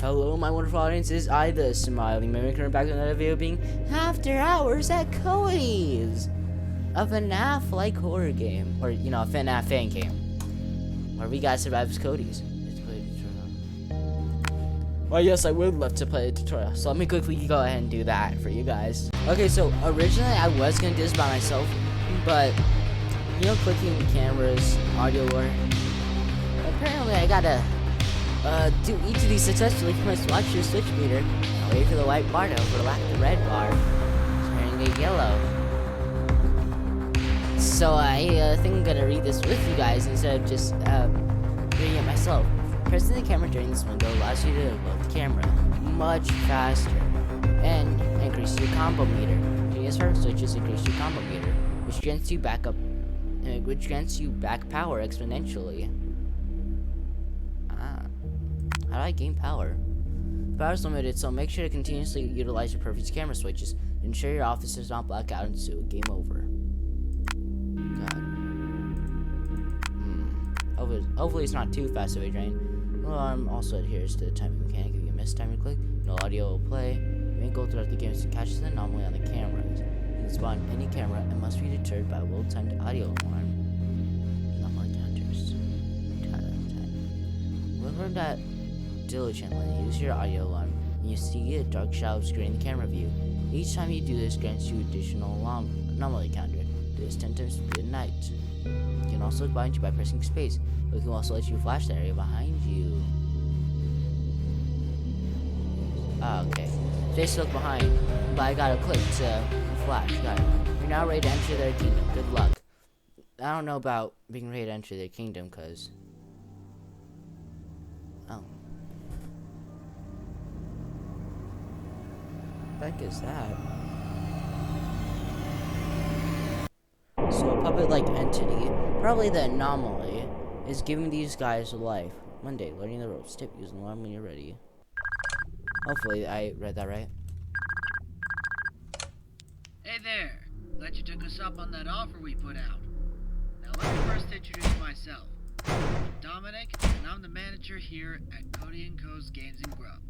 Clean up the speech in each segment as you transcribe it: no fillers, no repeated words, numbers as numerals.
Hello, my wonderful audience. Is I, the smiling mimic, back with another video being After Hours at Cody's, a FNAF-like horror game, or a FNAF fan game, where we gotta survive as Cody's. Well, yes, I would love to play a tutorial, so let me quickly go ahead and do that for you guys. Okay, so originally I was gonna do this by myself, but clicking cameras, audio, or apparently I gotta do each of these successfully. You must watch your switch meter and wait for the white bar to overlap the red bar, turning it yellow. So I think I'm gonna read this with you guys instead of just reading it myself. Pressing the camera during this window allows you to load the camera much faster and increase your combo meter. Doing this first switches increase your combo meter, which grants you back power exponentially. How do I gain power? Power is limited, so make sure to continuously utilize your previous camera switches to ensure your office does not black out into a game over. God. Hopefully it's not too fast of a drain. The alarm also adheres to the timing mechanic. If you miss time to click, no audio will play. You may go throughout the game to catch the anomaly on the cameras. You can spawn any camera and must be deterred by a well-timed audio alarm. Anomaly counters. 10 out of 10. Remember that diligently use your audio alarm when you see a dark shadow obscuring the camera view. Each time you do this grants you additional anomaly counter. Do this 10 times through the night. You can also bind you by pressing space, but it can also let you flash the area behind you. Ah, okay. Space look behind, but I gotta click to flash. Got it. You're now ready to enter their kingdom. Good luck. I don't know about being ready to enter their kingdom, cause what the heck is that? So a puppet-like entity, probably the anomaly, is giving these guys life. Monday, learning the ropes. Tip, use an alarm when you're ready. Hopefully I read that right. Hey there! Glad you took us up on that offer we put out. Now let me first introduce myself. I'm Dominic, and I'm the manager here at Cody & Co.'s Games and Grub.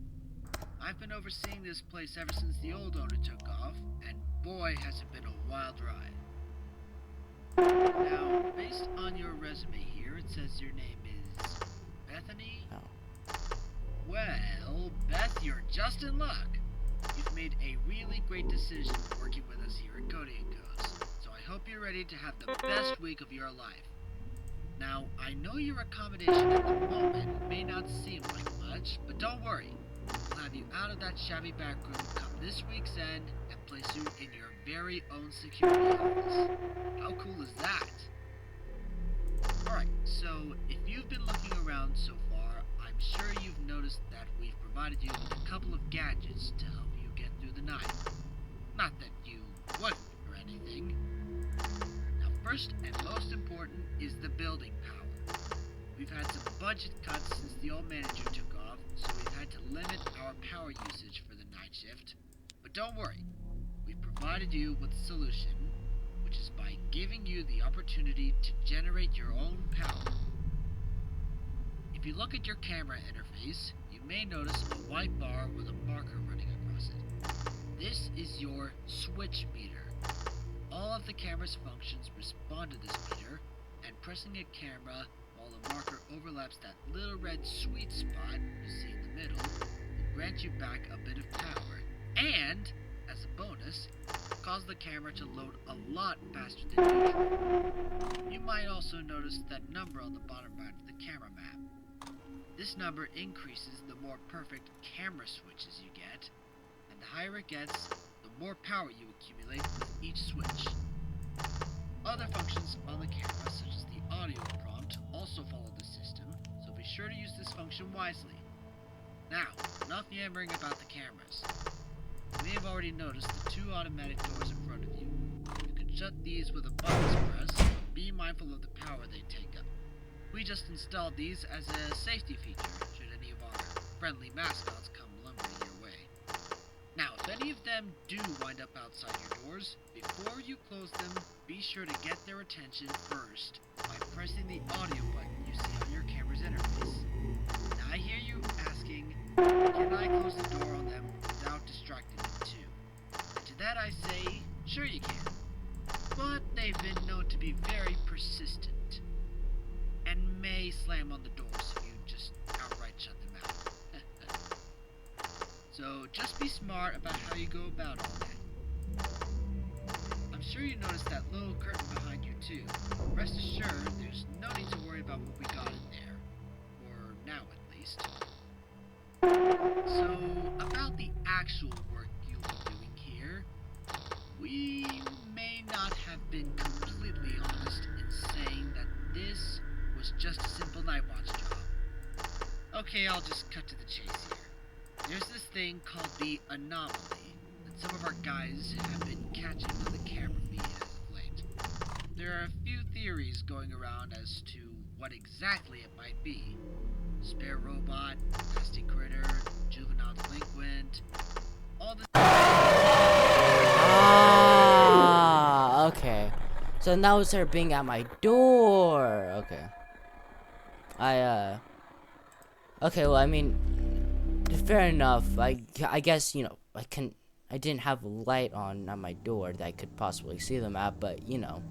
I've been overseeing this place ever since the old owner took off, and boy has it been a wild ride. Now, based on your resume here, it says your name is Bethany? Oh. Well, Beth, you're just in luck. You've made a really great decision working with us here at Cody & Co's, so I hope you're ready to have the best week of your life. Now, I know your accommodation at the moment may not seem like much, but don't worry. We'll have you out of that shabby back room come this week's end and place you in your very own security office. How cool is that? Alright, so if you've been looking around so far, I'm sure you've noticed that we've provided you with a couple of gadgets to help you get through the night. Not that you wouldn't or anything. Now first and most important is the building power. We've had some budget cuts since the old manager took off, so we've had to limit our power usage for the night shift. But don't worry, we've provided you with a solution, which is by giving you the opportunity to generate your own power. If you look at your camera interface, you may notice a white bar with a marker running across it. This is your switch meter. All of the camera's functions respond to this meter, and pressing a camera while the marker overlaps that little red sweet spot you see in the middle will grant you back a bit of power, and, as a bonus, cause the camera to load a lot faster than usual. You might also notice that number on the bottom right of the camera map. This number increases the more perfect camera switches you get, and the higher it gets, the more power you accumulate with each switch. Other functions on the camera, such as the audio prompt, also follow the system, so be sure to use this function wisely. Now, enough yammering about the cameras. You may have already noticed the two automatic doors in front of you. You can shut these with a button's press, but be mindful of the power they take up. We just installed these as a safety feature, should any of our friendly mascots come lumbering your way. Now, if any of them do wind up outside your doors, before you close them, be sure to get their attention first by pressing the audio button you see on your camera's interface. Now I hear you asking, can close the door on them without distracting them too. And to that I say, sure you can. But they've been known to be very persistent, and may slam on the doors if you just outright shut them out. So just be smart about how you go about all that. I'm sure you noticed that little curtain behind you too. Rest assured, there's no need to worry about what we got in there. Or now at least. So, about the actual work you'll be doing here, we may not have been completely honest in saying that this was just a simple night watch job. Okay, I'll just cut to the chase here. There's this thing called the anomaly that some of our guys have been catching on the camera feed as of late. There are a few theories going around as to what exactly it might be. Spare robot, nasty critter, juvenile delinquent, all the... Okay. So now it's her being at my door. Okay. Okay, well, I mean, fair enough. I guess, you know, I didn't have a light on at my door that I could possibly see them at, but, you know,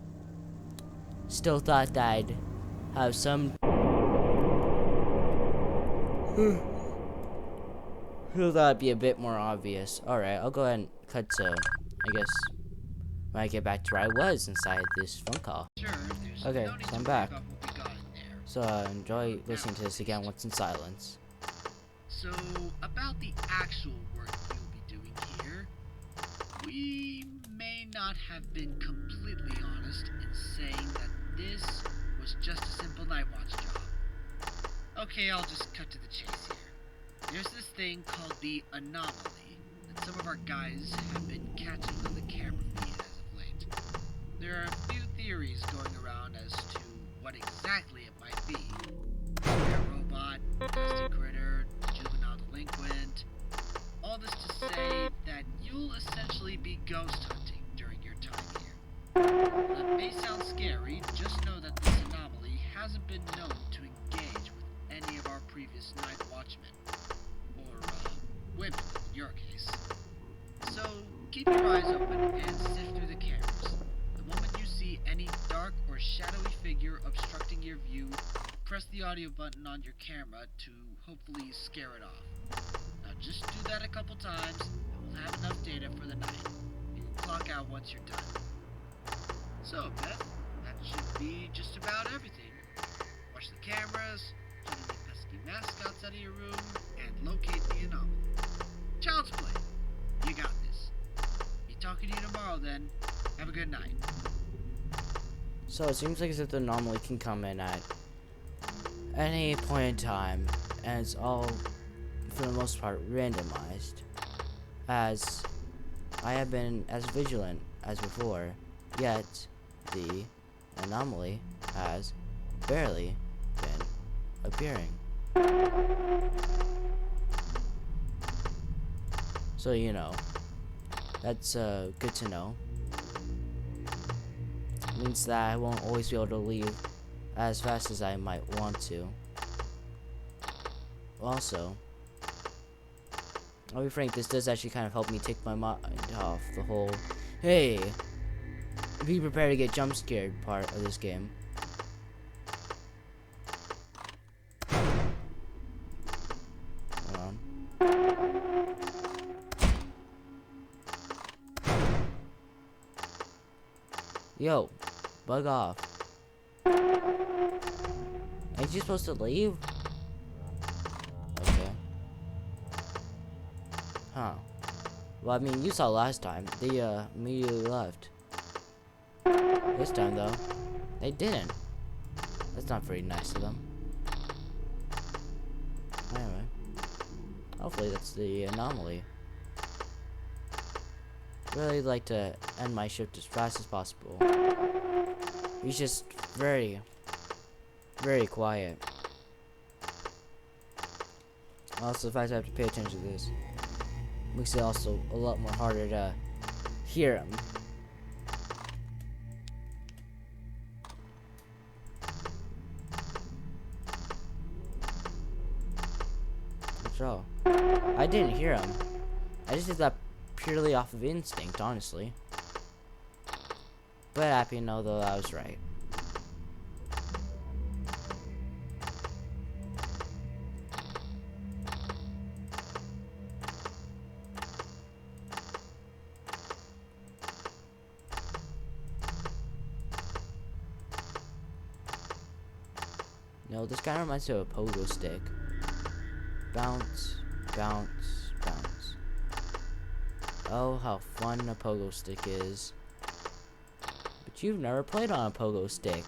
still thought that I'd have some... Still thought it'd be a bit more obvious. Alright, I'll go ahead and cut to, I guess, when I get back to where I was inside this phone call. Sure, Okay, so I'm back. there. So enjoy listening to this again once in silence. So, about the actual work you'll be doing here, we may not have been completely honest in saying that this was just a simple night watch job. Okay, I'll just cut to the chase here. There's this thing called the anomaly that some of our guys have been catching on the camera feed as of late. There are a few theories going around as to what exactly it might be. Spare robot, nasty critter, juvenile delinquent. All this to say that you'll essentially be ghost hunting during your time here. That may sound scary, just know that this anomaly hasn't been known to engage with any of our previous night watchmen. Or, women, in your case. So, keep your eyes open and sift through the cameras. The moment you see any dark or shadowy figure obstructing your view, press the audio button on your camera to hopefully scare it off. Now just do that a couple times, and we'll have enough data for the night. You can clock out once you're done. So, Beth, that should be just about everything. Watch the cameras, turn any pesky mascots out of your room, and locate the anomaly. Child's play. You got this. Be talking to you tomorrow then. Have a good night. So it seems like as if the anomaly can come in at any point in time, and it's all, for the most part, randomized, as I have been as vigilant as before, yet the anomaly has barely been appearing. So, you know, that's good to know. It means that I won't always be able to leave as fast as I might want to. Also, I'll be frank, this does actually kind of help me take my mind off the whole, hey, be prepared to get jump scared part of this game. Hold on. Yo, bug off. Ain't you supposed to leave? Okay. Huh. Well, I mean, you saw last time. They, immediately left. This time, though, they didn't. That's not very nice of them. Anyway. Hopefully that's the anomaly. Really like to end my shift as fast as possible. He's just very, very quiet. Also, the fact I have to pay attention to this makes it also a lot more harder to hear him. So, I didn't hear him. I just did that purely off of instinct, honestly. But happy to know though I was right. No, this kind of reminds me of a pogo stick. Bounce, bounce, bounce. Oh, how fun a pogo stick is. But you've never played on a pogo stick.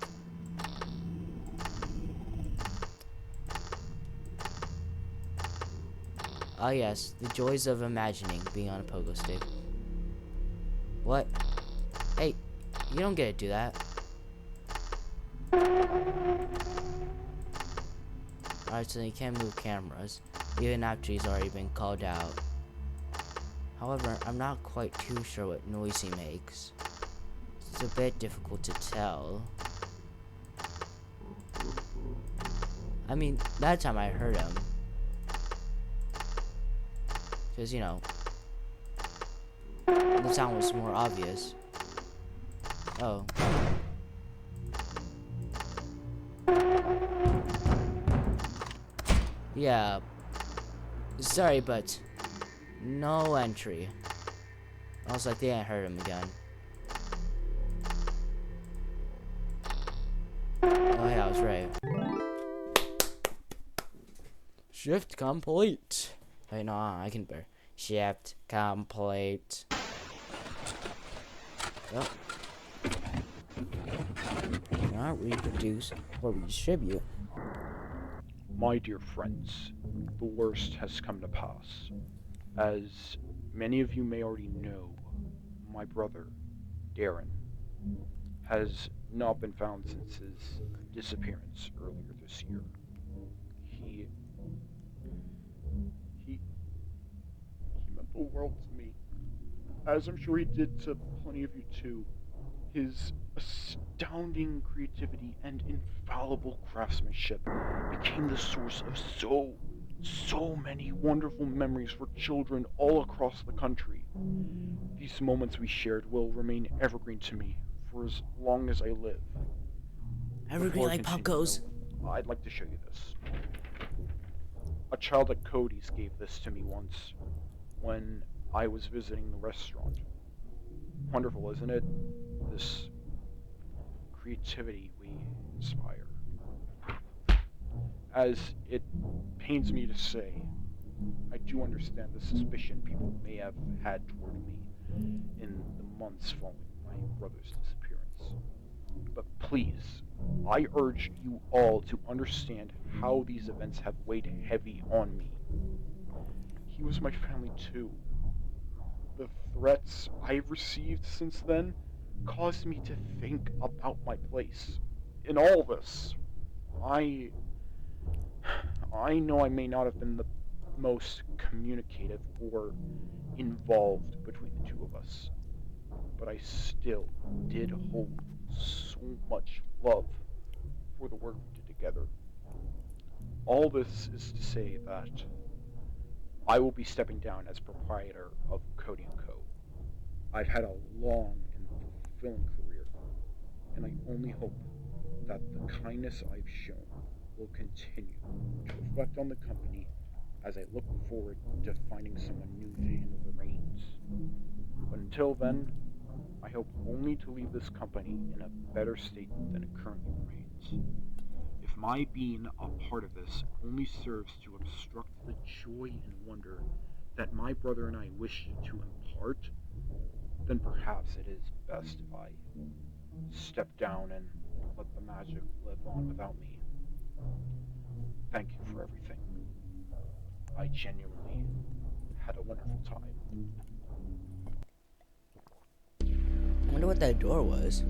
Ah yes, the joys of imagining being on a pogo stick. What? Hey, you don't get to do that. Alright, so you can't move cameras, even after he's already been called out. However, I'm not quite too sure what noise he makes. It's a bit difficult to tell. I mean, that time I heard him. Because, you know, the sound was more obvious. Oh. Yeah. Sorry, but no entry. Also, I think I heard him again. Oh, yeah, I was right. Shift complete. Wait, no, I can bear. Shift complete. Yep. Not reproduce or redistribute. My dear friends, the worst has come to pass. As many of you may already know, my brother, Darren, has not been found since his disappearance earlier this year. He meant the world to me, as I'm sure he did to plenty of you too. His astounding creativity and infallible craftsmanship became the source of so many wonderful memories for children all across the country. These moments we shared will remain evergreen to me for as long as I live. Evergreen like pop goes. I'd like to show you this. A child at Cody's gave this to me once when I was visiting the restaurant. Wonderful, isn't it? This creativity we inspire. As it pains me to say, I do understand the suspicion people may have had toward me in the months following my brother's disappearance. But please, I urge you all to understand how these events have weighed heavy on me. He was my family too. The threats I've received since then caused me to think about my place in all this. I know I may not have been the most communicative or involved between the two of us, but I still did hold so much love for the work we did together. All this is to say that I will be stepping down as proprietor of Cody & Co. I've had a long and fulfilling career, and I only hope that the kindness I've shown will continue to reflect on the company as I look forward to finding someone new to handle the reins. But until then, I hope only to leave this company in a better state than it currently remains. If my being a part of this only serves to obstruct the joy and wonder that my brother and I wish to impart, then perhaps it is best if I step down and let the magic live on without me. Thank you for everything. I genuinely had a wonderful time. I wonder what that door was.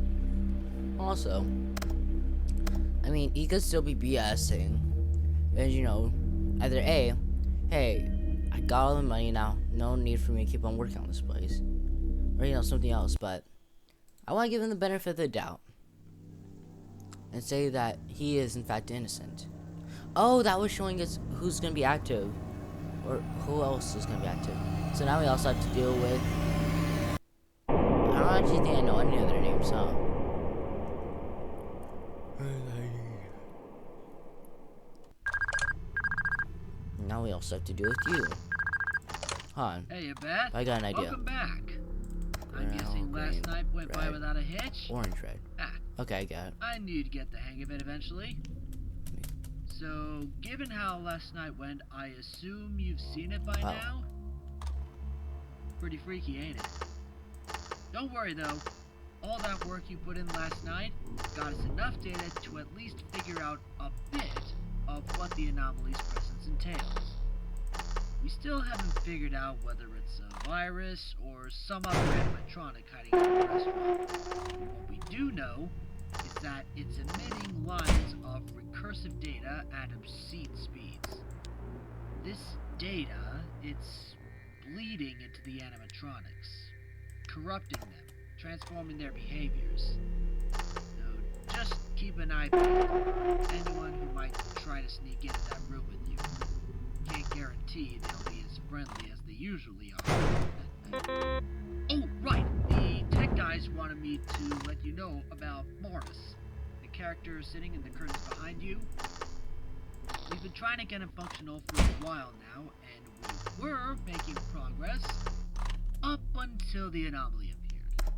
Also, I mean, he could still be BSing. And, you know, either A, hey, I got all the money now, no need for me to keep on working on this place. Or, you know, something else, but I want to give him the benefit of the doubt. And say that he is, in fact, innocent. Oh, that was showing us who's going to be active. or who else is gonna be active? So now we also have to deal with. I don't actually think I know any of their names, huh? Now we also have to deal with you. Huh? Hey, Beth. I got an idea. Welcome back. I'm guessing green, last night went by red, without a hitch? Orange, red. Ah, Okay, I got it. I knew you'd get the hang of it eventually. So, given how last night went, I assume you've seen it by now? Pretty freaky, ain't it? Don't worry though. All that work you put in last night got us enough data to at least figure out a bit of what the anomaly's presence entails. We still haven't figured out whether it's a virus or some other animatronic hiding in the restaurant. What we do know is that it's emitting lines of recursive data at obscene speeds. This data, it's bleeding into the animatronics, corrupting them, transforming their behaviors. So just keep an eye peeled for anyone who might try to sneak into that room with you. Can't guarantee they'll be as friendly as they usually are. Oh, right! The tech guys wanted me to let you know about Morris, the character sitting in the curtains behind you. We've been trying to get him functional for a while now, and we were making progress up until the anomaly appeared.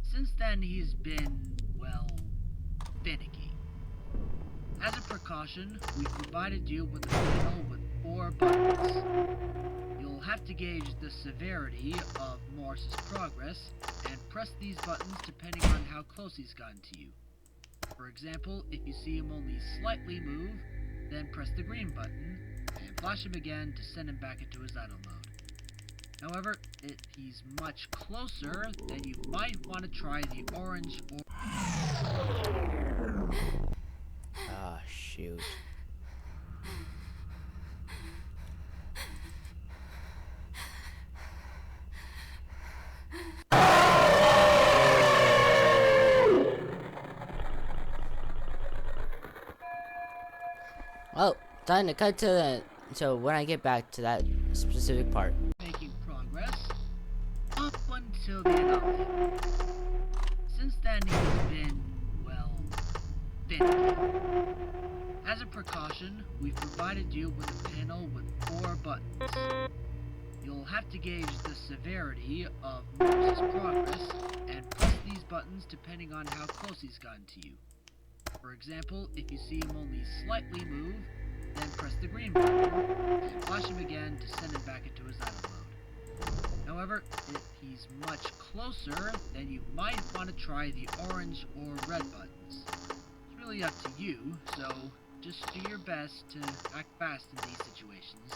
Since then, he's been, well, finicky. As a precaution, we provided you with a panel with 4 buttons. You'll have to gauge the severity of Morris's progress and press these buttons depending on how close he's gotten to you. For example, if you see him only slightly move, then press the green button and flash him again to send him back into his idle mode. However, if he's much closer, then you might want to try the orange or... Ah, shoot. Oh, time to cut to the. So when I get back to that specific part. Making progress up until the anomaly. Since then, he's been, well, finicky. As a precaution, we've provided you with a panel with 4 buttons. You'll have to gauge the severity of Morris's progress and press these buttons depending on how close he's gotten to you. For example, if you see him only slightly move, then press the green button and flash him again to send him back into his idle mode. However, if he's much closer, then you might want to try the orange or red buttons. It's really up to you, so just do your best to act fast in these situations.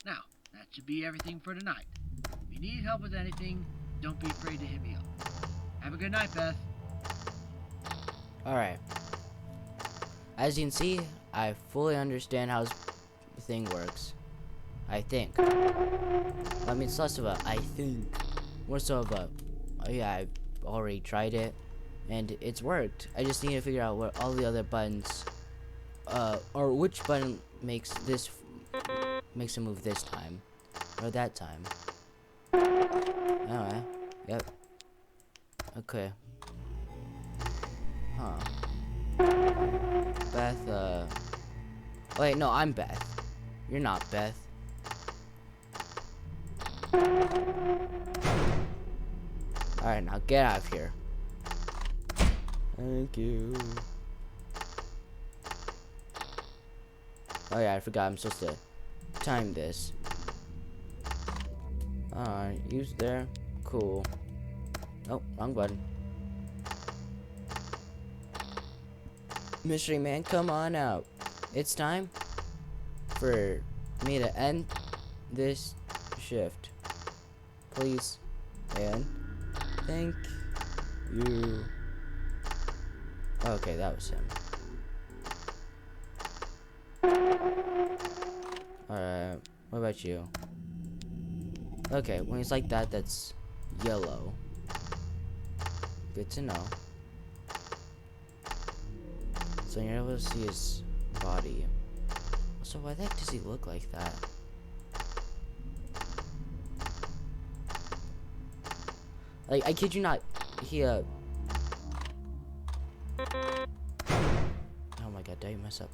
Now, that should be everything for tonight. If you need help with anything, don't be afraid to hit me up. Have a good night, Beth. Alright. As you can see, I fully understand how this thing works. I think. I mean, it's less of a I think. More so of a, oh yeah, I've already tried it. And it's worked. I just need to figure out what all the other buttons, or which button makes him move this time. Or that time. Alright. Yep. Okay. Huh. Beth, wait, no, I'm Beth. You're not Beth. Alright, now get out of here. Thank you. Oh yeah, I forgot I'm supposed to time this. Alright, use there. Cool. Oh, wrong button. Mystery Man, come on out. It's time for me to end this shift. Please. And thank you. Okay, that was him. Alright, what about you? Okay, when he's like that, that's yellow. Good to know. So you're able to see his body. So why the heck does he look like that? Like, I kid you not, he, oh my god, did I mess up?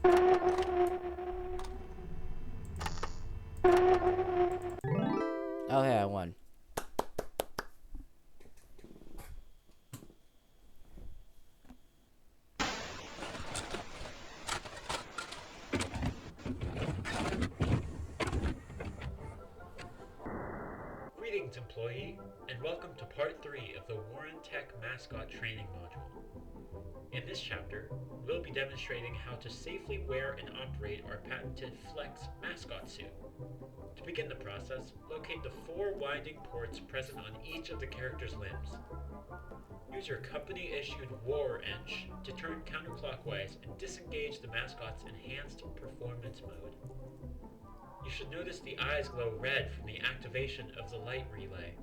Okay, I won. Greetings, employee, and welcome to Part 3 of the Warren Tech Mascot Training Module. In this chapter, we'll be demonstrating how to safely wear and operate our patented Flex mascot suit. To begin the process, locate the 4 winding ports present on each of the character's limbs. Use your company-issued War Wrench to turn counterclockwise and disengage the mascot's enhanced performance mode. You should notice the eyes glow red from the activation of the light relay.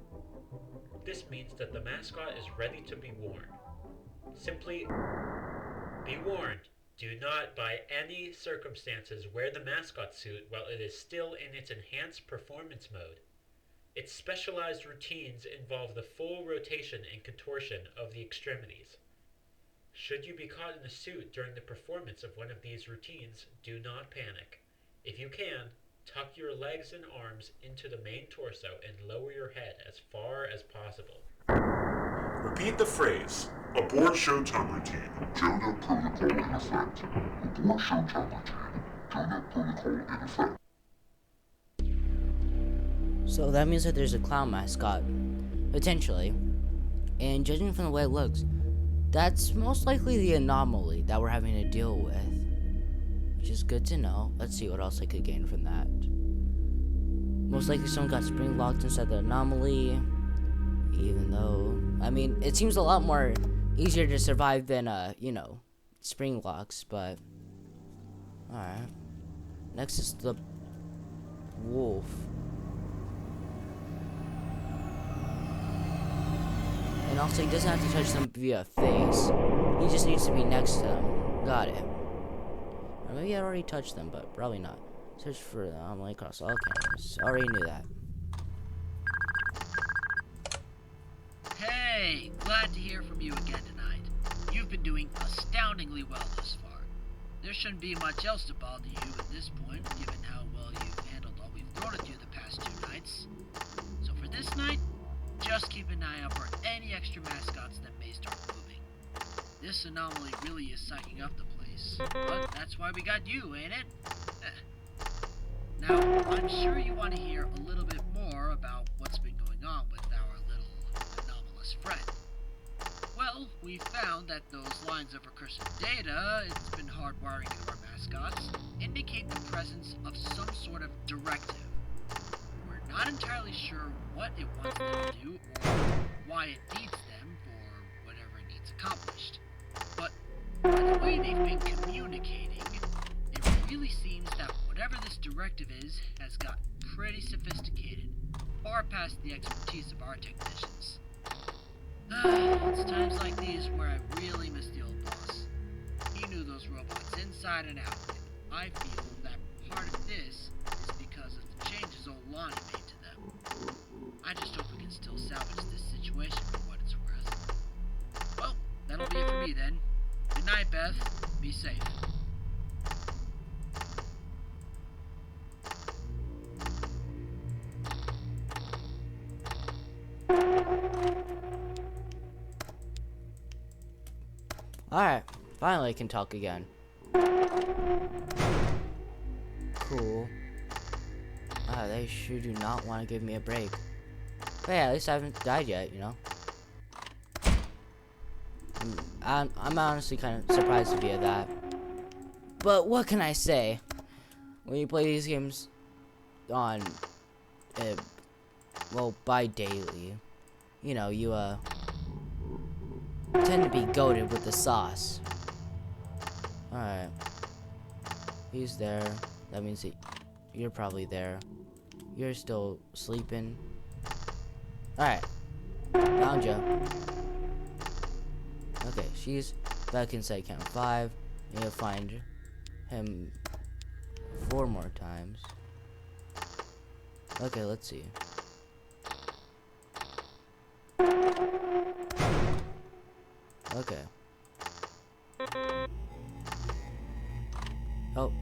This means that the mascot is ready to be worn. Simply be warned, do not by any circumstances wear the mascot suit while it is still in its enhanced performance mode. Its specialized routines involve the full rotation and contortion of the extremities. Should you be caught in a suit during the performance of one of these routines, do not panic. If you can, tuck your legs and arms into the main torso and lower your head as far as possible. Repeat the phrase. Abort showtime routine. Jonah protocol in effect. Abort showtime routine. Jonah protocol in effect. So that means that there's a clown mascot, potentially. And judging from the way it looks, that's most likely the anomaly that we're having to deal with. Which is good to know. Let's see what else I could gain from that. Most likely someone got spring locked inside the anomaly. Even though, I mean, it seems a lot more easier to survive than, spring locks, but... Alright. Next is the wolf. And also, he doesn't have to touch them via face. He just needs to be next to them. Got it. Or maybe I already touched them, but probably not. Search for the anomaly across all cameras. Already knew that. Hey, glad to hear from you again tonight. You've been doing astoundingly well thus far. There shouldn't be much else to bother you at this point, given how well you've handled all we've thrown at you the past 2 nights. So for this night, just keep an eye out for any extra mascots that may start moving. This anomaly really is psyching up the place, but that's why we got you, ain't it? Now, I'm sure you want to hear a little bit more about what's been going on with our little anomalous friend. Well, we found that those lines of recursive data it's been hardwiring into our mascots indicate the presence of some sort of directive. We're not entirely sure what it wants them to do or why it needs them for whatever it needs accomplished. But by the way they've been communicating, it really seems that whatever this directive is has gotten pretty sophisticated, far past the expertise of our technicians. It's times like these where I really miss the old boss. He knew those robots inside and out, and I feel that part of this is because of the changes old Lonnie made to them. I just hope we can still salvage this situation for what it's worth. Well, that'll be it for me then. Good night, Beth. Be safe. Alright, finally I can talk again. Cool. They sure do not want to give me a break. But yeah, at least I haven't died yet, you know? I'm honestly kind of surprised to be at that. But what can I say? When you play these games on, well, bi-daily, you know, you, tend to be goated with the sauce. Alright. He's there. That means that you're probably there. You're still sleeping. Alright. Found ya. Okay, she's back inside count 5. Need to find him 4 more times. Okay, let's see. Okay. Oh.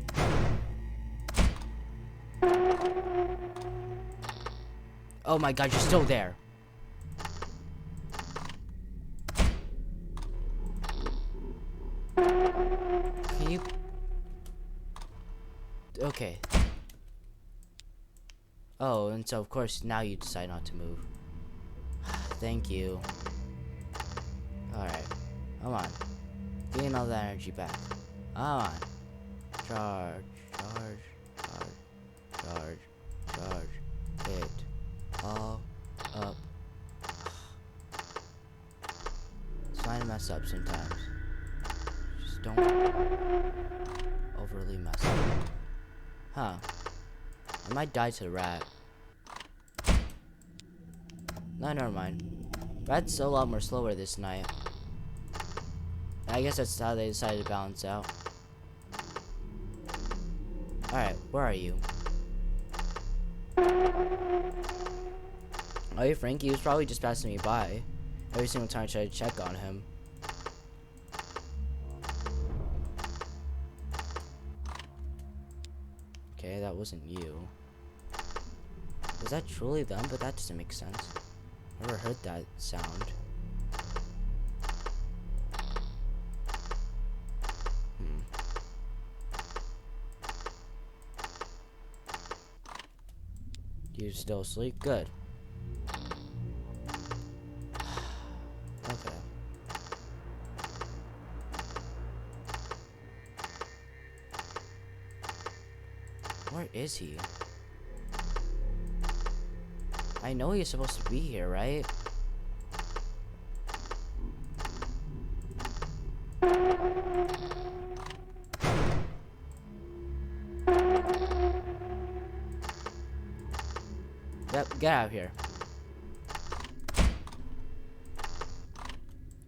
Oh my god, you're still there. Can you... Okay. Oh, and so of course now you decide not to move. Thank you. Alright. Come on. Gain all that energy back. Come on. Charge. It all up. It's fine to mess up sometimes. Just don't overly mess up. Huh. I might die to the rat. No, never mind. Rat's a lot more slower this night. I guess that's how they decided to balance out. Alright, where are you? Oh, hey, Frankie was probably just passing me by. Every single time I try to check on him. Okay, that wasn't you. Was that truly them? But that doesn't make sense. Never heard that sound. You still asleep? Good. Okay. Where is he? I know he's supposed to be here, right? Yep, get out of here.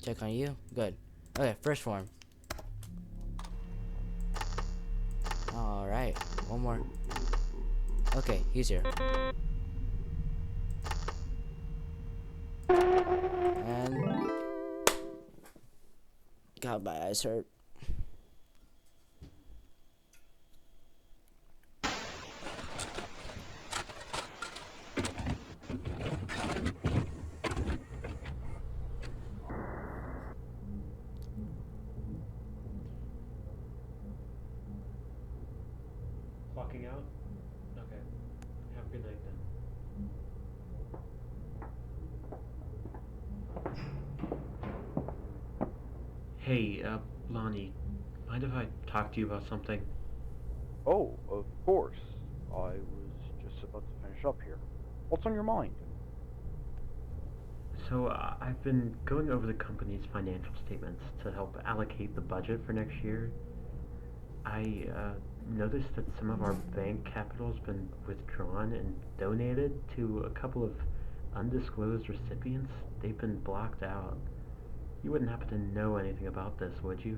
Check on you. Good. Okay, first form. Alright, one more. Okay, he's here. And... God, my eyes hurt. Clocking out? Okay. Have a good night then. Hey, Lonnie, mind if I talk to you about something? Oh, of course. I was just about to finish up here. What's on your mind? So, I've been going over the company's financial statements to help allocate the budget for next year. I noticed that some of our bank capital's been withdrawn and donated to a couple of undisclosed recipients. They've been blocked out. You wouldn't happen to know anything about this, would you?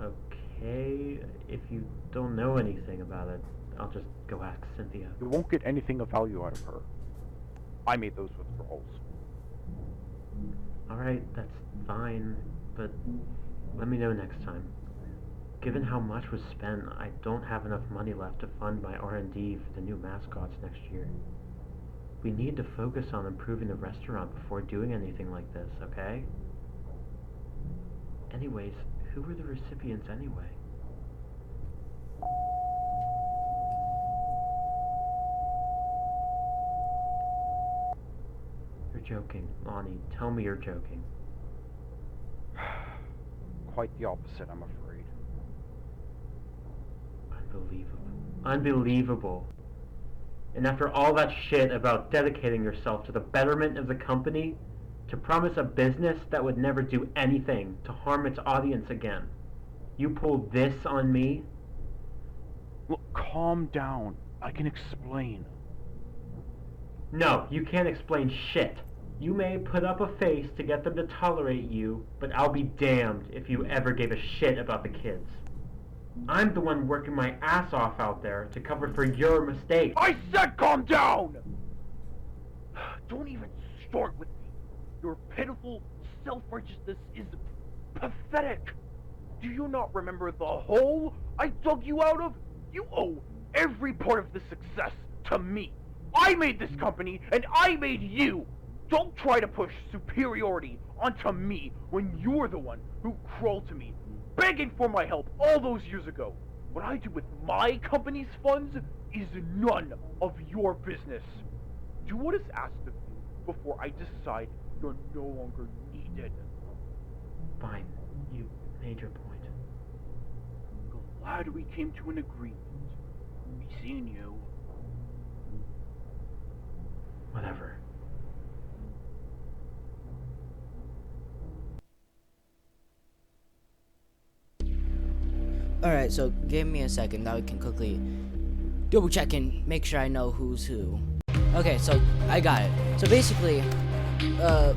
Okay. If you don't know anything about it, I'll just go ask Cynthia. You won't get anything of value out of her. I made those withdrawals. Alright, that's fine, but let me know next time. Given how much was spent, I don't have enough money left to fund my R&D for the new mascots next year. We need to focus on improving the restaurant before doing anything like this, okay? Anyways, who were the recipients anyway? You're joking. Lonnie, tell me you're joking. Quite the opposite, I'm afraid. Unbelievable. Unbelievable. And after all that shit about dedicating yourself to the betterment of the company, to promise a business that would never do anything to harm its audience again, you pulled this on me? Look, calm down. I can explain. No, you can't explain shit. You may put up a face to get them to tolerate you, but I'll be damned if you ever gave a shit about the kids. I'm the one working my ass off out there to cover for your mistakes. I said calm down! Don't even start with me. Your pitiful self-righteousness is pathetic. Do you not remember the hole I dug you out of? You owe every part of the success to me. I made this company, and I made you. Don't try to push superiority onto me when you're the one who crawled to me, begging for my help all those years ago. What I do with my company's funds is none of your business. Do what is asked of you before I decide you're no longer needed. Fine, you made your point. Glad we came to an agreement. Be seeing you. Whatever. Alright, so give me a second. Now we can quickly double check and make sure I know who's who. Okay, so I got it. So basically,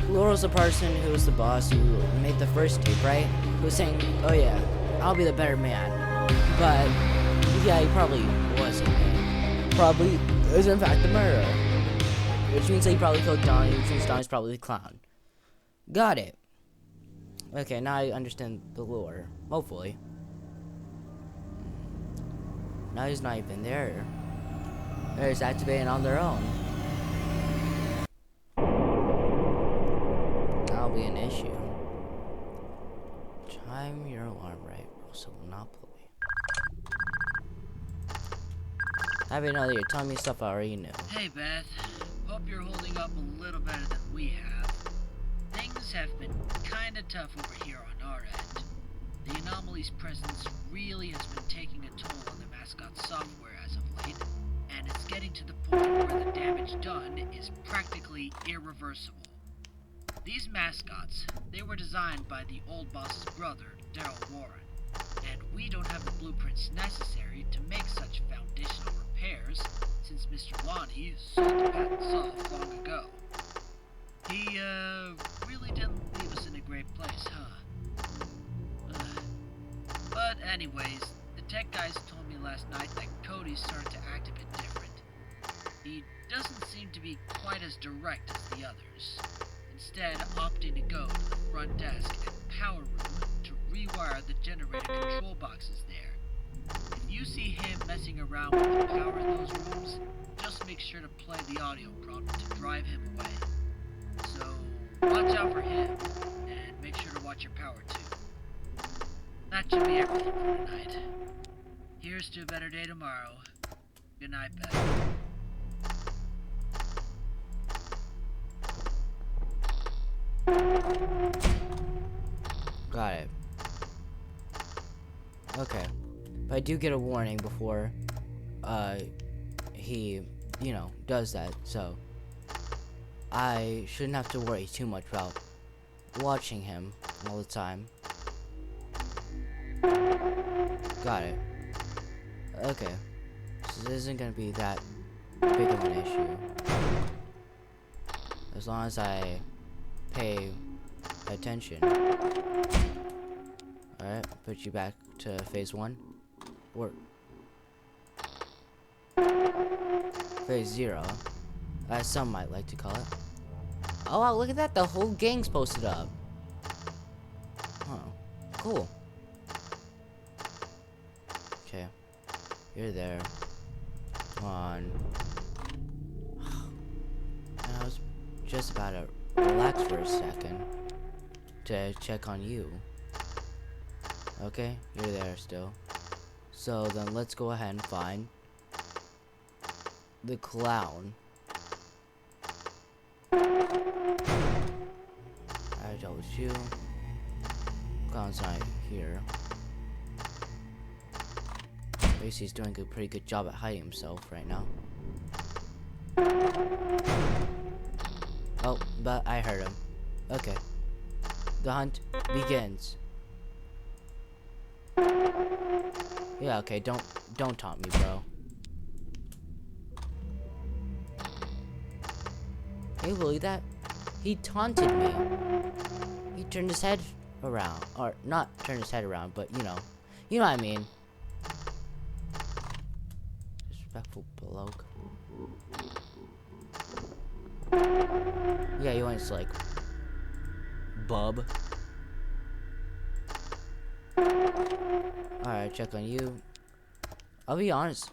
Laurel's the person who was the boss who made the first tape, right? Who was saying, oh yeah, I'll be the better man. But, yeah, he probably wasn't. Probably is in fact the murderer. Which means that he probably killed Donnie, which means Donnie's probably the clown. Got it. Okay, now I understand the lore. Hopefully. Now he's not even there. They're just activating on their own. That'll be an issue. Time your alarm right, or else it will not play. Have you know that you're telling me stuff I already knew. Hey Beth, hope you're holding up a little better than we have. Things have been kinda tough over here on our end. The anomaly's presence really has been taking a toll on the mascot software as of late, and it's getting to the point where the damage done is practically irreversible. These mascots, they were designed by the old boss's brother, Daryl Warren, and we don't have the blueprints necessary to make such foundational repairs since Mr. Lonnie sold the patents off long ago. He, really didn't leave us in a great place, huh? But anyways, the tech guys told me last night that Cody started to act a bit different. He doesn't seem to be quite as direct as the others, instead opting to go to the front desk and power room to rewire the generator control boxes there. If you see him messing around with the power in those rooms, just make sure to play the audio prompt to drive him away. So, watch out for him, and make sure to watch your power too. That should be everything for tonight. Here's to a better day tomorrow. Good night, Beth. Got it. Okay. But I do get a warning before, he, does that, so I shouldn't have to worry too much about watching him all the time. Got it. Okay. So this isn't gonna be that big of an issue. As long as I pay attention. Alright, put you back to phase 1. Or phase 0. As some might like to call it. Oh wow, look at that, the whole gang's posted up. Oh, cool. Okay. You're there. Come on. And I was just about to relax for a second to check on you. Okay, you're there still. So then let's go ahead and find the clown. I told you. Clown's not here. At least he's doing a pretty good job at hiding himself right now. Oh, but I heard him. Okay. The hunt begins. Yeah, okay, don't taunt me, bro. Can you believe that? He taunted me. He turned his head around. Or, not turned his head around, but, you know what I mean. Disrespectful bloke. Yeah, you want to like bub. Alright, check on you. I'll be honest,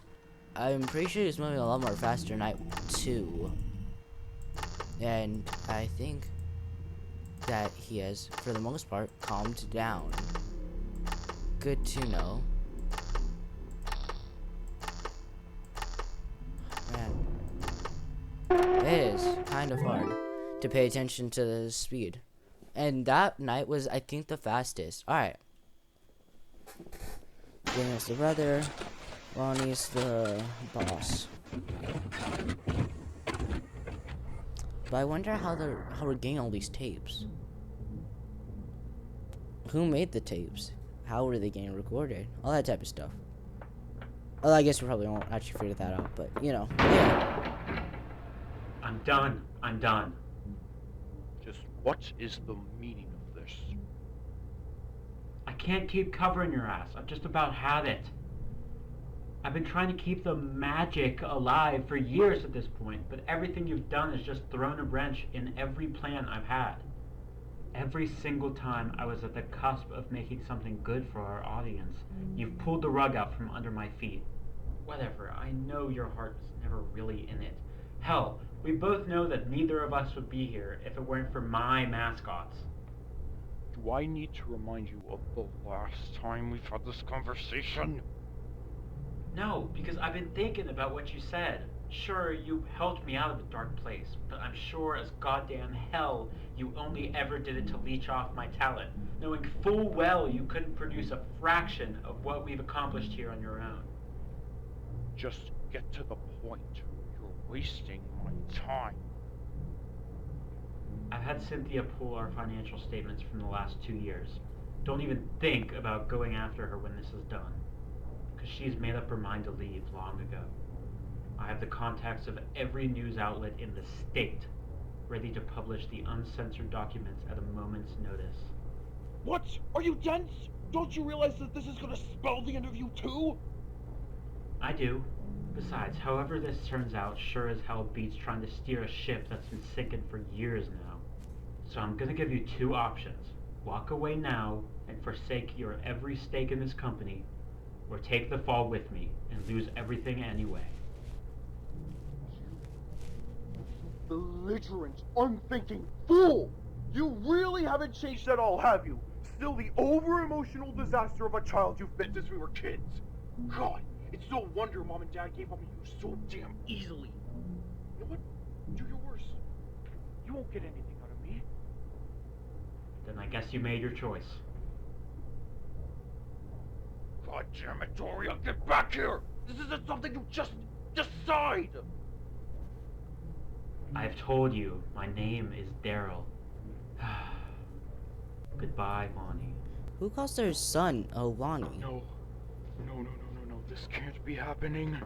I'm pretty sure he's moving a lot more faster night 2. And I think that he has, for the most part, calmed down. Good to know. Man. It is kind of hard to pay attention to the speed. And that night was, I think, the fastest. Alright. William's the brother. Ronnie's the boss. But I wonder how we're getting all these tapes. Who made the tapes? How were they getting recorded? All that type of stuff. Well, I guess we probably won't actually figure that out, but you know, yeah. I'm done. I'm done. Just what is the meaning of this? I can't keep covering your ass. I've just about had it. I've been trying to keep the magic alive for years at this point, but everything you've done has just thrown a wrench in every plan I've had. Every single time I was at the cusp of making something good for our audience, you've pulled the rug out from under my feet. Whatever, I know your heart was never really in it. Hell, we both know that neither of us would be here if it weren't for my mascots. Do I need to remind you of the last time we've had this conversation? No, because I've been thinking about what you said. Sure, you helped me out of a dark place, but I'm sure as goddamn hell you only ever did it to leech off my talent, knowing full well you couldn't produce a fraction of what we've accomplished here on your own. Just get to the point. You're wasting my time. I've had Cynthia pull our financial statements from the last 2 years. Don't even think about going after her when this is done, because she's made up her mind to leave long ago. I have the contacts of every news outlet in the state, ready to publish the uncensored documents at a moment's notice. What? Are you dense? Don't you realize that this is gonna spell the end of you too? I do. Besides, however this turns out sure as hell beats trying to steer a ship that's been sinking for years now. So I'm gonna give you 2 options. Walk away now and forsake your every stake in this company, or take the fall with me and lose everything anyway. Belligerent, unthinking fool! You really haven't changed at all, have you? Still the over-emotional disaster of a child you've been since we were kids. God, it's no wonder Mom and Dad gave up on you so damn easily. You know what? Do your worst. You won't get anything out of me. Then I guess you made your choice. God damn it, Doria, get back here! This isn't something you just decide! I've told you, my name is Daryl. Goodbye, Lonnie. Who calls their son a Lonnie? No, this can't be happening.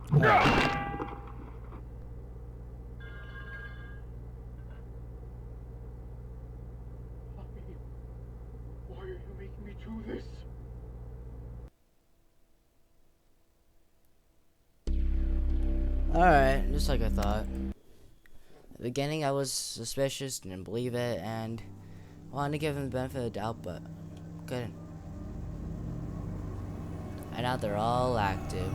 Why are you making me do this? Alright, just like I thought. At the beginning, I was suspicious, didn't believe it, and wanted to give him the benefit of the doubt, but couldn't. And now they're all active.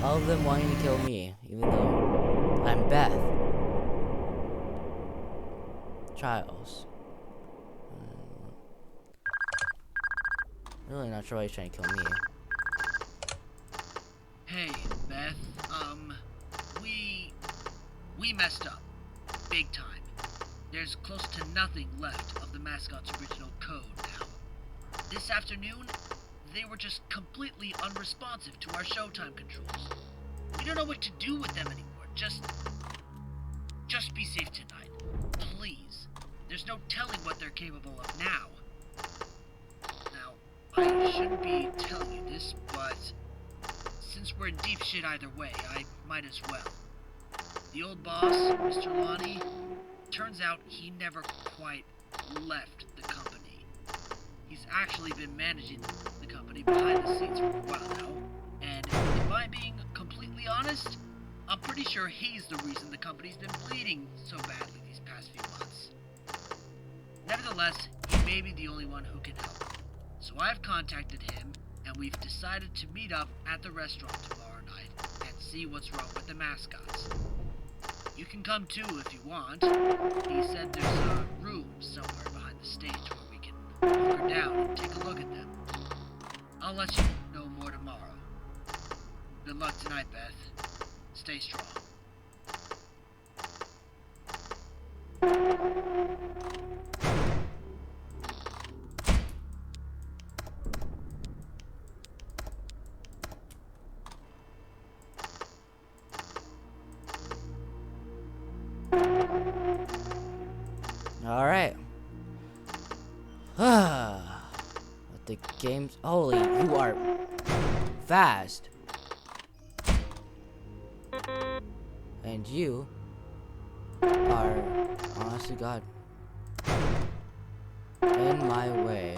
All of them wanting to kill me, even though I'm Beth. Charles. Really not sure why he's trying to kill me. Hey, Beth, we messed up. Big time. There's close to nothing left of the mascot's original code now. This afternoon, they were just completely unresponsive to our showtime controls. We don't know what to do with them anymore. Just be safe tonight. Please. There's no telling what they're capable of now. Now, I shouldn't be telling you this, but since we're in deep shit either way, I might as well. The old boss, Mr. Lonnie, turns out he never quite left the company. He's actually been managing the company working behind the scenes for a while now, and if I'm being completely honest, I'm pretty sure he's the reason the company's been bleeding so badly these past few months. Nevertheless, he may be the only one who can help. So I've contacted him, and we've decided to meet up at the restaurant tomorrow night and see what's wrong with the mascots. You can come too if you want. He said there's a room somewhere behind the stage where we can hunker down and take a look at them. I'll let you know more tomorrow. Good luck tonight, Beth. Stay strong. Alright. But the game's... Holy, you are fast. And you are, honestly, God, in my way.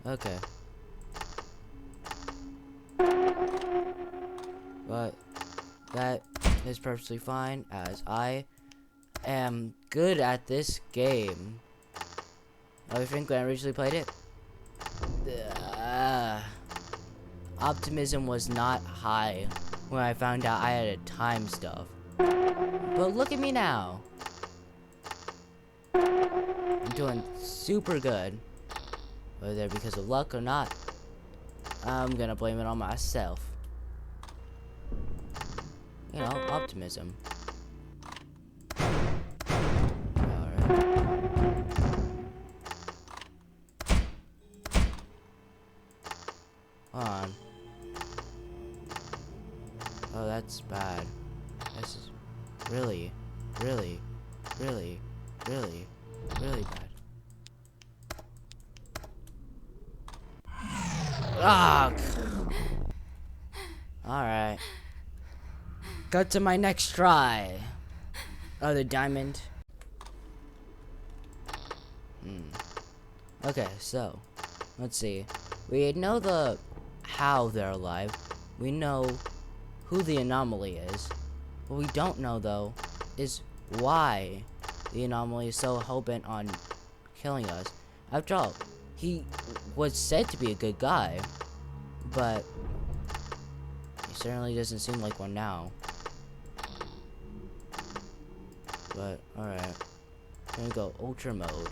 Okay. But that is perfectly fine, as I am good at this game. I think when I originally played it, optimism was not high when I found out I had to time stuff. But look at me now. I'm doing super good. Whether because of luck or not, I'm gonna blame it on myself. You know, optimism. Alright. Hold on. Oh, that's bad. This is really, really, really, really, really bad. Ah! Alright. Got to my next try. Other diamond. Okay, so let's see. We know how they're alive. We know who the anomaly is. What we don't know though is why the anomaly is so hell-bent on killing us. After all, he was said to be a good guy, but he certainly doesn't seem like one now. But alright, I'm gonna go ultra mode.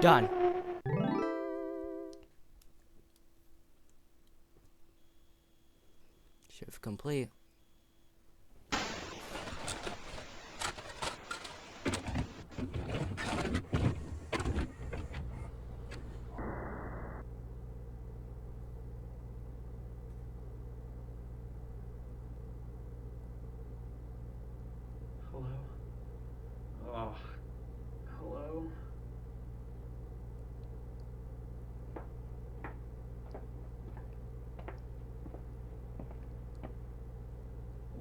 Done. Shift complete. Hello? Oh, hello?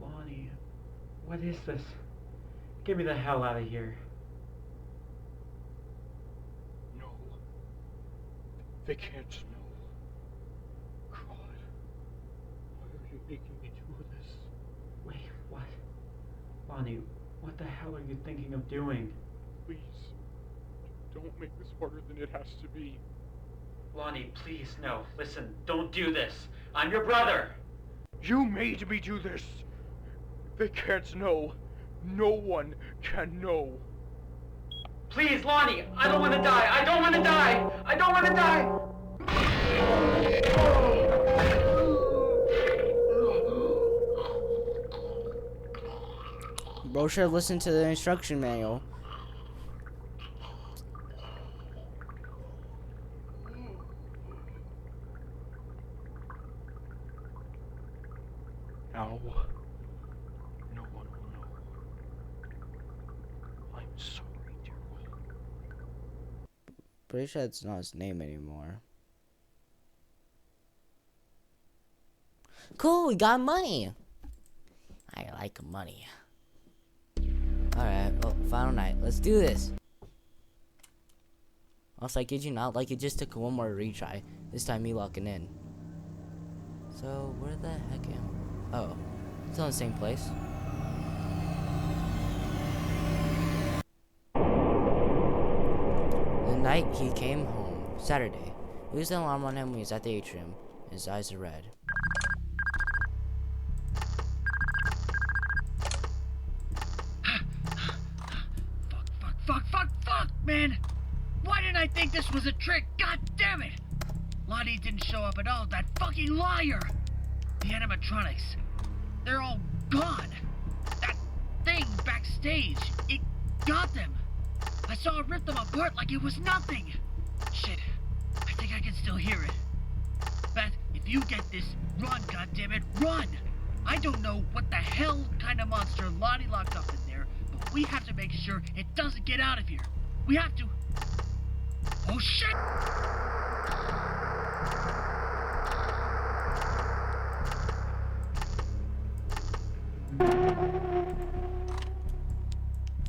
Lonnie, what is this? Get me the hell out of here. No. They can't know. God. Why are you making me do this? Wait, what? Lonnie, what the hell are you thinking of doing? Please. Don't make this harder than it has to be. Lonnie, please, no. Listen, don't do this. I'm your brother! You made me do this! They can't know. No one can know. Please, Lonnie, I don't want to die! I don't want to die! I don't want to die! Bro should have listened to the instruction manual. Now, no one will know. I'm sorry, dear one. Pretty sure it's not his name anymore. Cool, we got money. I like money. Alright, well, final night. Let's do this. Also, I kid you not, like it just took one more retry. This time me locking in. So, where the heck am I? Oh, still in the same place. The night he came home, Saturday. We used the alarm on him when he was at the atrium. His eyes are red. Fuck, man! Why didn't I think this was a trick? God damn it! Lonnie didn't show up at all, that fucking liar! The animatronics, they're all gone! That thing backstage, it got them! I saw it rip them apart like it was nothing! Shit, I think I can still hear it. Beth, if you get this, run, goddammit, run! I don't know what the hell kind of monster Lonnie locked up in there, but we have to make sure it doesn't get out of here. We have to... Oh shit!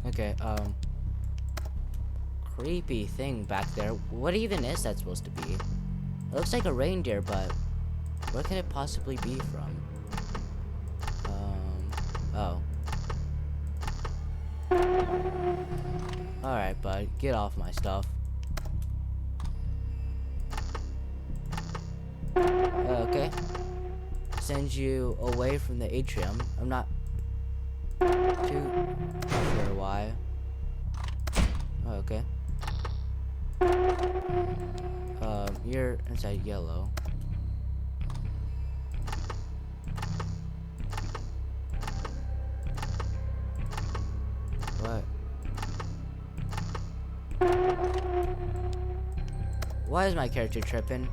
Okay, creepy thing back there. What even is that supposed to be? It looks like a reindeer, but where could it possibly be from? Oh. Alright, bud, get off my stuff. Okay. Send you away from the atrium. I'm not too sure why. Oh, okay. You're inside yellow. What? Why is my character tripping?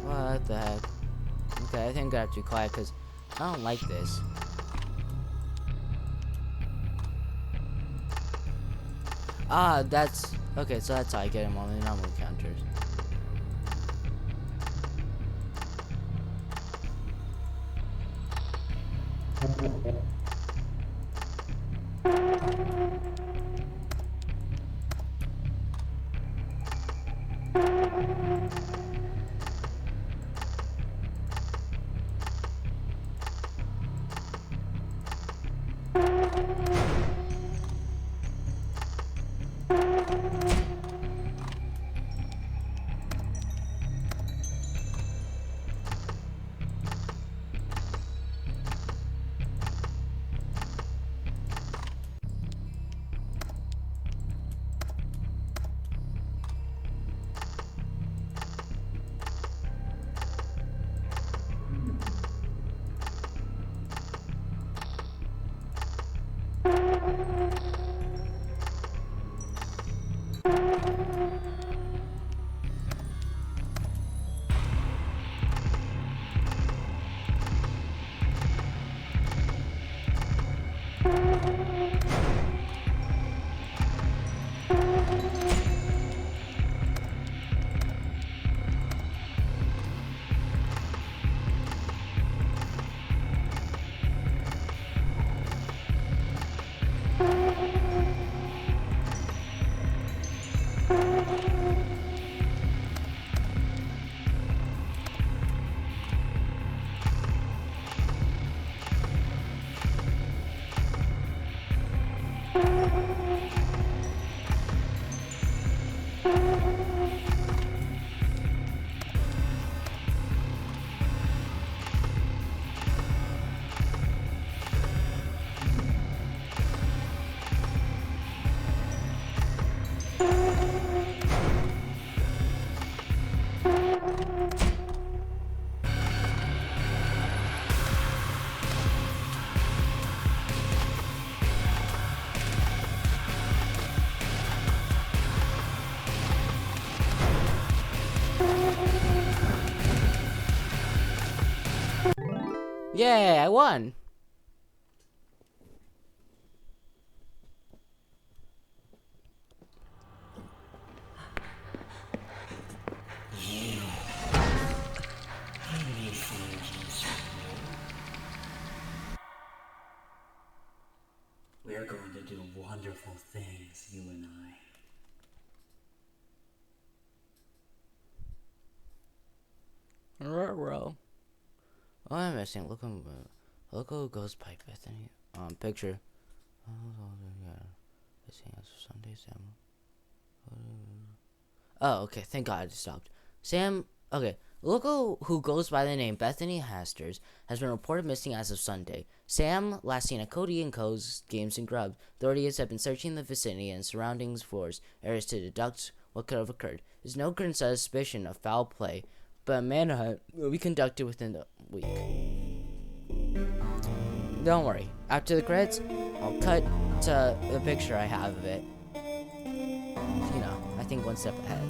What the heck? Okay, I think I gotta be quiet because I don't like this. Ah, that's... Okay, so that's how I get him on the normal encounters. Yay, I won! We're going to do wonderful things, you and I. Ruh-roh. Oh, I'm missing. Look who goes by Bethany. Picture. Sunday, Sam. Oh, okay. Thank God it stopped. Sam. Okay. Loco, who goes by the name Bethany Hasters, has been reported missing as of Sunday. Sam, last seen at Cody & Co.'s Games and Grub. Authorities have been searching the vicinity and surrounding floors areas to deduct what could have occurred. There's no current suspicion of foul play, but a manhunt will be conducted within the week. Don't worry. After the credits, I'll cut to the picture I have of it. You know, I think one step ahead.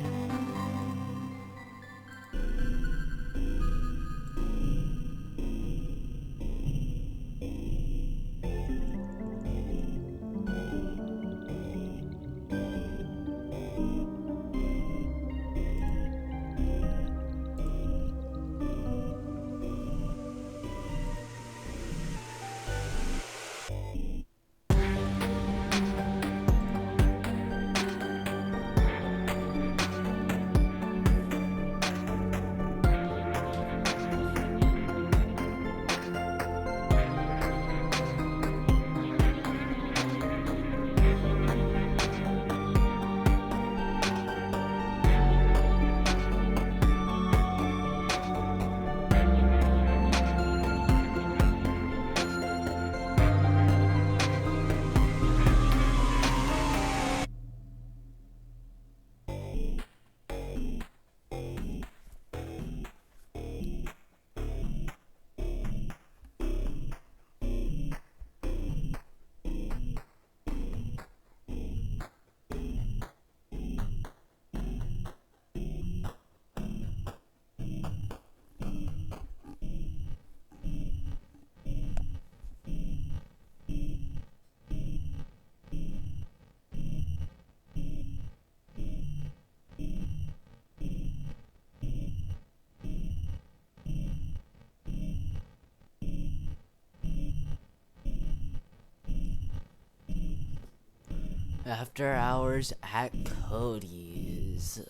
After hours at Cody's.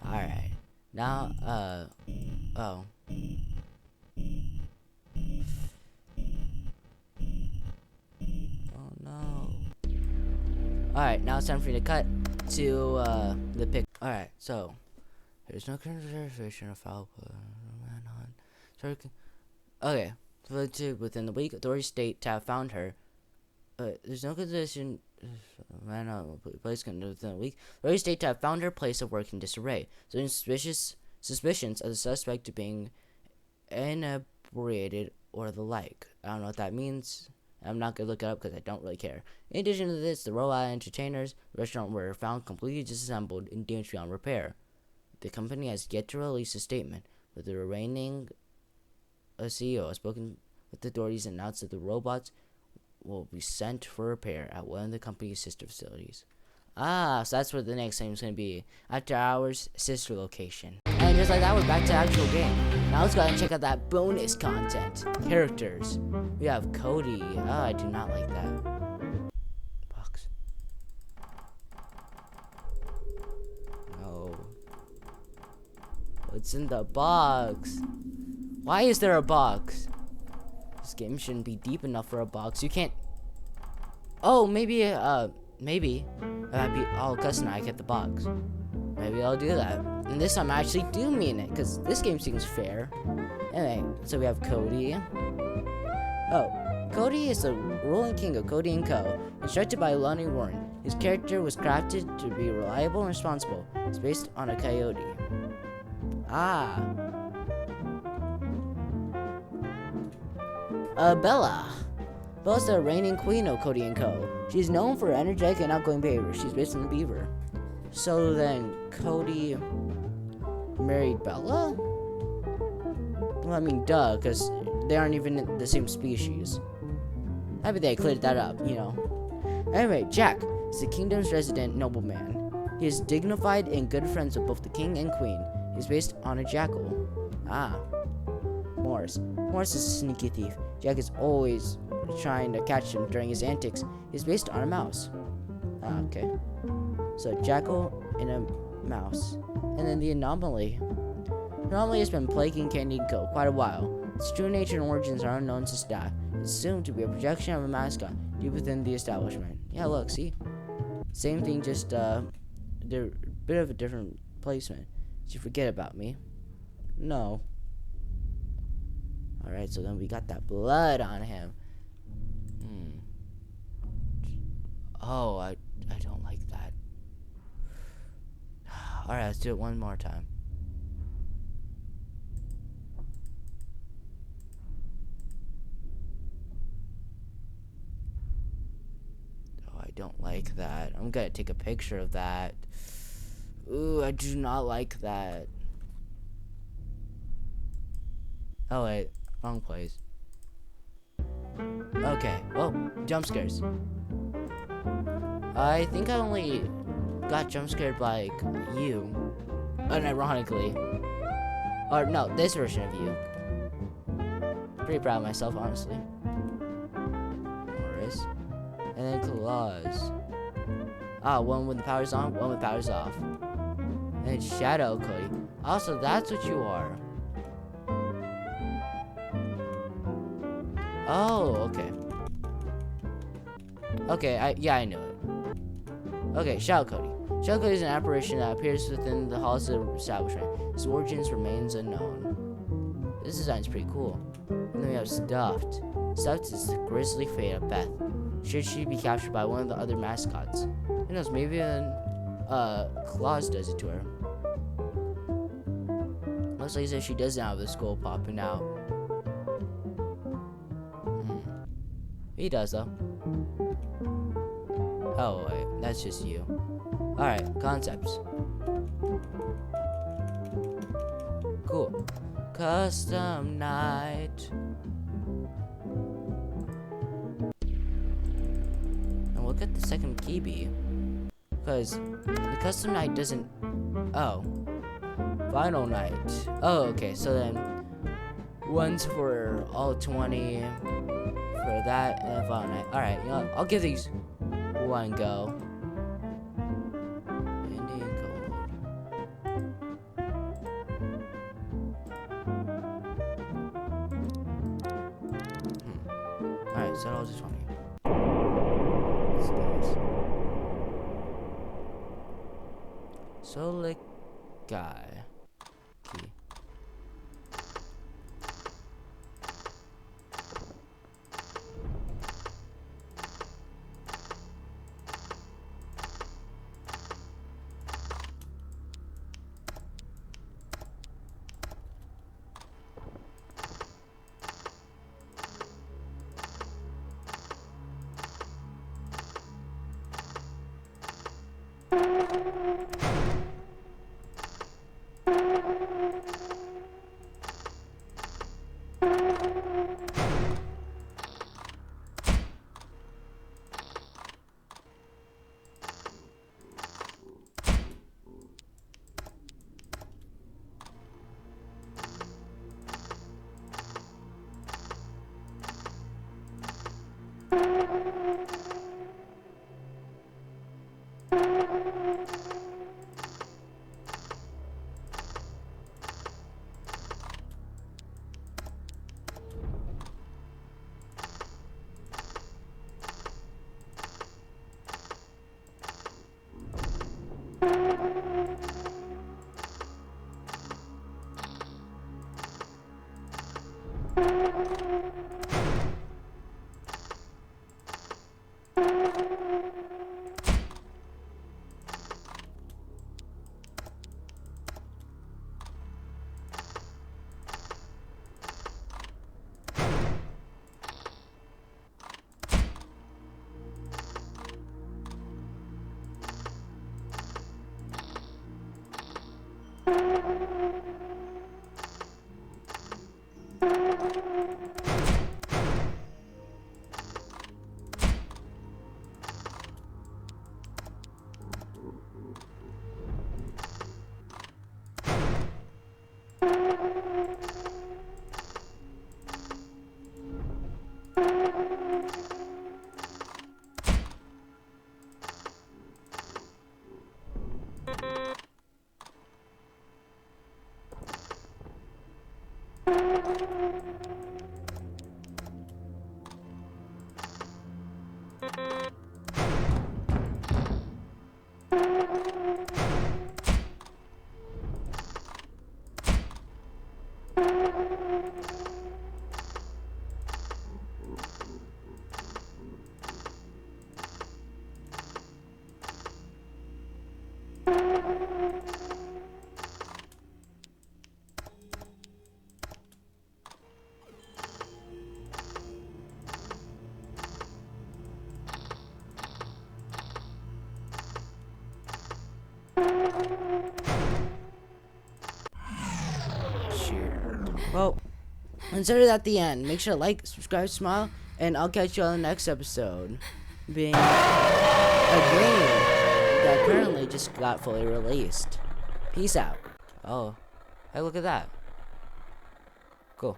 Alright. Now, oh. Oh no. Alright, now it's time for me to cut to, the pic. Alright, so. There's no consideration of foul play. Okay. So within the week, authorities state to have found her. There's no condition. Place within a week. Authorities state to have found her place of work in disarray. So suspicions of the suspect of being inebriated or the like. I don't know what that means. I'm not gonna look it up because I don't really care. In addition to this, the Robot Entertainers restaurant were found completely disassembled and damaged beyond repair. The company has yet to release a statement, but the reigning CEO has spoken with the authorities and announced that the robots will be sent for repair at one of the company's sister facilities. Ah, so that's what the next game is going to be. After Hours Sister Location. And just like that, we're back to the actual game. Now let's go ahead and check out that bonus content. Characters. We have Cody. Ah, I do not like that. Box. No. What's in the box? Why is there a box? This game shouldn't be deep enough for a box. You can't. Oh, maybe, maybe. Oh, Gus and I get the box. Maybe I'll do that. And this time I actually do mean it, because this game seems fair. Anyway, so we have Cody. Oh, Cody is the ruling king of Cody & Co., instructed by Lonnie Warren. His character was crafted to be reliable and responsible. It's based on a coyote. Ah. Bella. Bella's the reigning queen of Cody & Co. She's known for energetic and outgoing behavior. She's based on the beaver. So then, Cody married Bella? Well, I mean, duh, because they aren't even the same species. Maybe they cleared that up, you know. Anyway, Jack is the kingdom's resident nobleman. He is dignified and good friends with both the king and queen. He is based on a jackal. Ah. Morris. Morris is a sneaky thief. Jack is always trying to catch him during his antics. He is based on a mouse. Ah, okay. So, jackal and a mouse. And then the anomaly. The anomaly has been plaguing Candy & Co. quite a while. Its true nature and origins are unknown to staff. It's assumed to be a projection of a mascot deep within the establishment. Yeah, look, see? Same thing, just, they're a bit of a different placement. Did you forget about me? No. Alright, so then we got that blood on him. Oh, I don't like that. Alright, let's do it one more time. Oh, I don't like that. I'm gonna take a picture of that. Ooh, I do not like that. Oh, wait. Wrong place. Okay, well, jump scares. I think I only got jump scared by you. Unironically. Or no, this version of you. Pretty proud of myself, honestly. Morris. And then claws. Ah, one when the power's on, one with power's off. And then shadow Cody. Also, that's what you are. Oh, okay. Okay, I knew it. Okay, Shadow Cody. Shadow Cody is an apparition that appears within the halls of the establishment. His origins remains unknown. This design's pretty cool. And then we have Stuffed. Stuffed is the grisly fate of Beth. Should she be captured by one of the other mascots? Who knows, maybe even Claus does it to her. Looks like as if she doesn't have the skull popping out. He does though. Oh wait, that's just you. Alright, concepts. Cool. Custom night. And look at the second key. Because the custom night doesn't. Oh. Final night. Oh, okay, so then one's for all 20 for that, and then final night. Alright, you know what? I'll give these one go. Indian gold. Alright, so I'll just want to. Let's do this. Solic guy. Key. Well, consider that the end. Make sure to like, subscribe, smile, and I'll catch you on the next episode. Being a game that currently just got fully released. Peace out. Oh, hey, look at that. Cool.